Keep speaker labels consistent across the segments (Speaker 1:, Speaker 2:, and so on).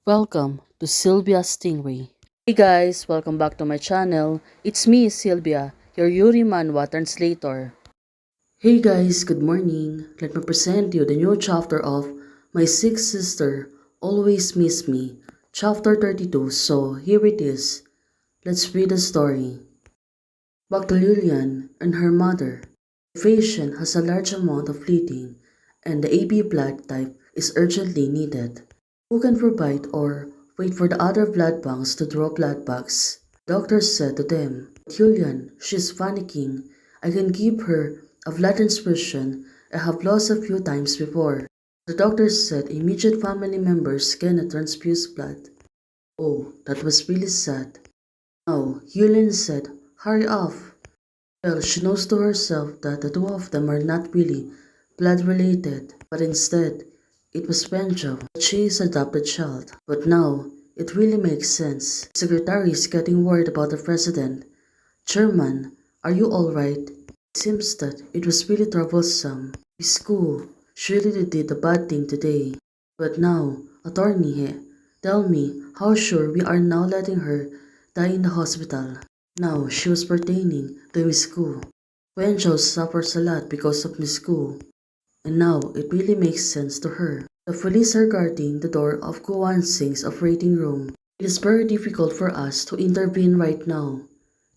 Speaker 1: Welcome to Sylvia Stingray. Hey guys, welcome back to my channel. It's me, Sylvia, your Yuri Manhwa translator. Hey guys, good morning. Let me present you the new chapter of My Sick Sister Always Miss Me, chapter 32. So here it is. Let's read the story. Back to Lillian and her mother. The patient has a large amount of bleeding and the AB blood type is urgently needed. Who can provide or wait for the other blood banks to draw blood bags? Doctor said to them. Julian, she's panicking. I can give her a blood transfusion. I have lost a few times before. The doctor said immediate family members cannot transfuse blood. Oh, that was really sad. Now, Julian said, hurry up. Well, she knows to herself that the two of them are not really blood-related, but instead, it was Benjo that she is adopted child. But now, it really makes sense. The secretary is getting worried about the president. Chairman, are you alright? It seems that it was really troublesome. Miss School, she really did a bad thing today. But now, attorney, tell me how sure we are now letting her die in the hospital. Now, she was pertaining to Miss Gu. Wenchao suffers a lot because of Miss Gu, and now it really makes sense to her. The police are guarding the door of Gu Wansing's operating room. It is very difficult for us to intervene right now.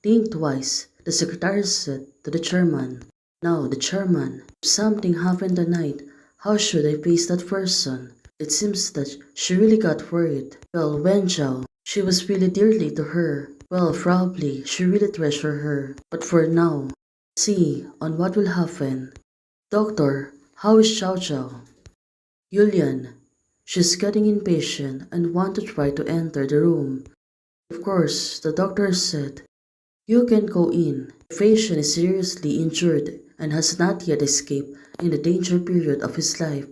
Speaker 1: Think twice, the secretary said to the chairman. Now, the chairman, if something happened tonight, how should I face that person? It seems that she really got worried. Well, Wenchao, she was really dearly to her. Well, probably she really treasured her. But for now, see on what will happen. Doctor, how is Xiao Xiao? Yulian, she's getting impatient and want to try to enter the room. Of course, the doctor said, you can go in. The patient is seriously injured and has not yet escaped in the danger period of his life.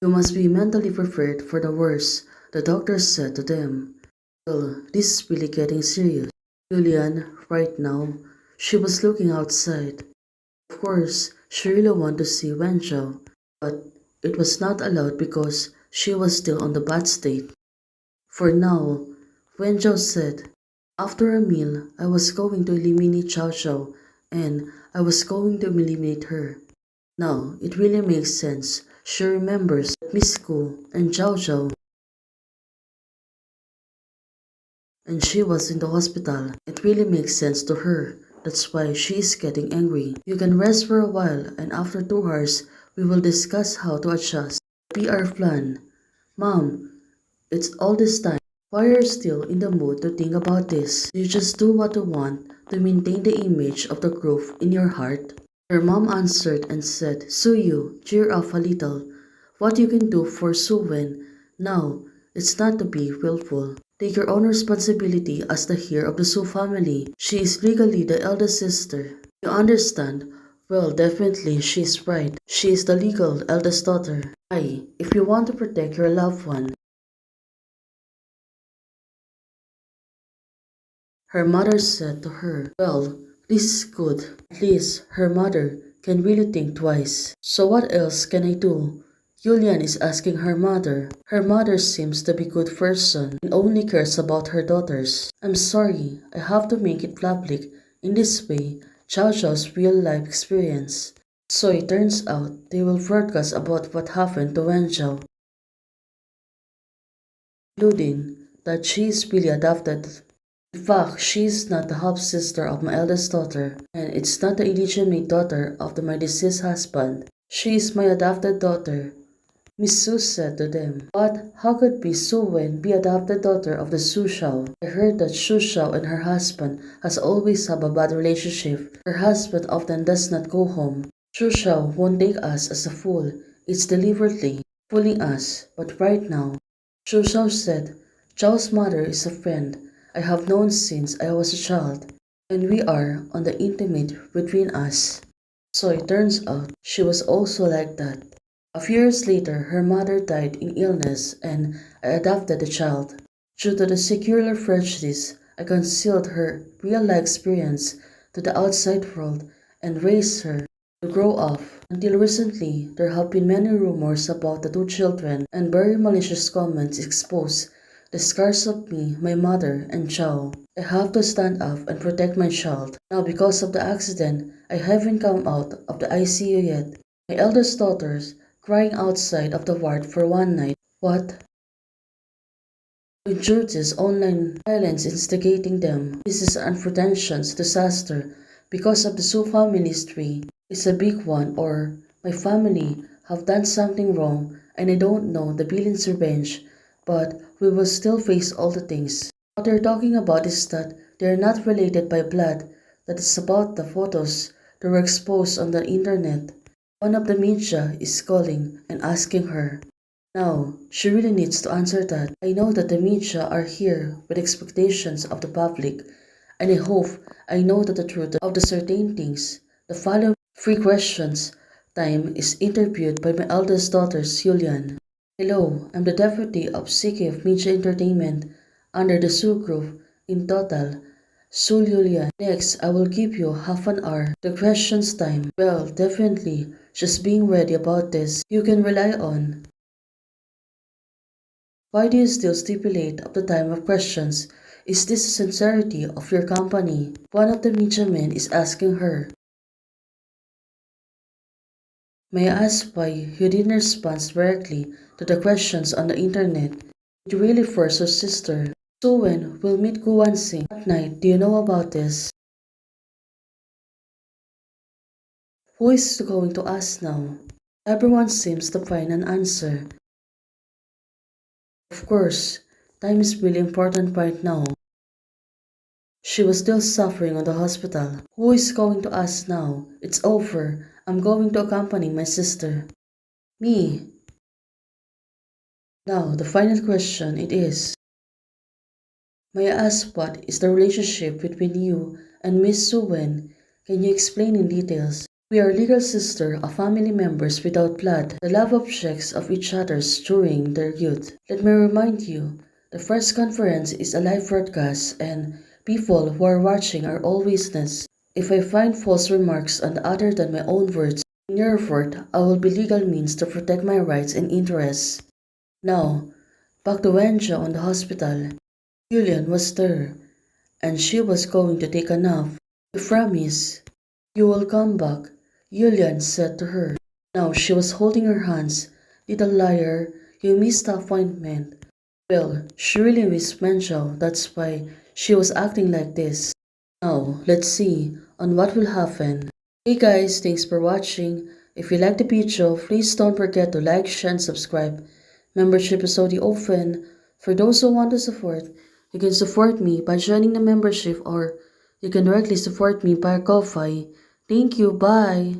Speaker 1: You must be mentally prepared for the worst, the doctor said to them. Well, this is really getting serious. Julian, right now, she was looking outside. Of course, she really wanted to see Wenchao, but it was not allowed because she was still on the bad state. For now, Wenchao said, after a meal, I was going to eliminate Xiao Xiao, and I was going to eliminate her. Now, it really makes sense. She remembers that Miss Gu and Xiao Xiao and she was in the hospital. It really makes sense to her. That's why she is getting angry. You can rest for a while and after 2 hours, we will discuss how to adjust the PR plan. Mom, it's all this time. Why are you still in the mood to think about this? You just do what you want to maintain the image of the group in your heart. Her mom answered and said, Suyu, cheer up a little. What you can do for Suwen now, it's not to be willful. Take your own responsibility as the heir of the Su family. She is legally the eldest sister. You understand? Well, definitely she is right. She is the legal eldest daughter. If you want to protect your loved one. Her mother said to her, well, this is good. At least her mother can really think twice. So what else can I do? Julian is asking her mother. Her mother seems to be a good person and only cares about her daughters. I'm sorry, I have to make it public. In this way, Xiao Xiao's real life experience. So it turns out they will broadcast about what happened to Wen Zhao, including that she is really adopted. In fact, she is not the half-sister of my eldest daughter, and it's not the illegitimate daughter of my deceased husband. She is my adopted daughter. Miss Su said to them, but how could Miss Su Wen be adopted daughter of the Su Shao? I heard that Su Shao and her husband has always have a bad relationship. Her husband often does not go home. Su Shao won't take us as a fool. It's deliberately fooling us. But right now, Su Shao said, Zhao's mother is a friend I have known since I was a child, and we are on the intimate between us. So it turns out she was also like that. A few years later, her mother died in illness and I adopted the child. Due to the secular prejudice, I concealed her real-life experience to the outside world and raised her to grow up. Until recently, there have been many rumors about the two children and very malicious comments exposed The scars of me, my mother, and Chow. I have to stand up and protect my child. Now because of the accident, I haven't come out of the ICU yet. My eldest daughter's crying outside of the ward for one night. What? With George's online violence instigating them. This is an unpretentious disaster because of the Su family's tree. It's a big one, or my family have done something wrong and I don't know the villain's revenge, but we will still face all the things. What they're talking about is that they're not related by blood, that is about the photos that were exposed on the internet. One of the media is calling and asking her. Now, she really needs to answer that. I know that the media are here with expectations of the public, and I hope I know that the truth of the certain things. The following three questions time is interviewed by my eldest daughter, Julian. Hello, I'm the deputy of CKF Media Entertainment under the Su Group in total. Su Julian. Next, I will give you half an hour. The questions time. Well, definitely, just being ready about this. You can rely on. Why do you still stipulate of the time of questions? Is this the sincerity of your company? One of the media men is asking her. May I ask why you didn't respond directly to the questions on the internet? Did you really force your sister? So when we'll meet Guan Singh at night, do you know about this? Who is going to ask now? Everyone seems to find an answer. Of course, time is really important right now. She was still suffering on the hospital. Who is going to ask now? It's over. I'm going to accompany my sister. Me. Now, the final question it is. May I ask what is the relationship between you and Miss Suwen? Can you explain in details? We are legal sister of family members without blood, the love objects of each other's during their youth. Let me remind you, the first conference is a live broadcast and people who are watching are all witnesses. If I find false remarks on other than my own words in your report, I will be legal means to protect my rights and interests. Now, back to Wenja on the hospital. Julian was there, and she was going to take a nap. You promise you will come back, Julian said to her. Now she was holding her hands. Little liar, you missed the appointment. Well, she really missed Menchao, that's why she was acting like this. Now, let's see on what will happen. Hey guys, thanks for watching. If you like the video, please don't forget to like, share, and subscribe. Membership is already open. For those who want to support, you can support me by joining the membership or you can directly support me by Ko-Fi. Thank you, bye!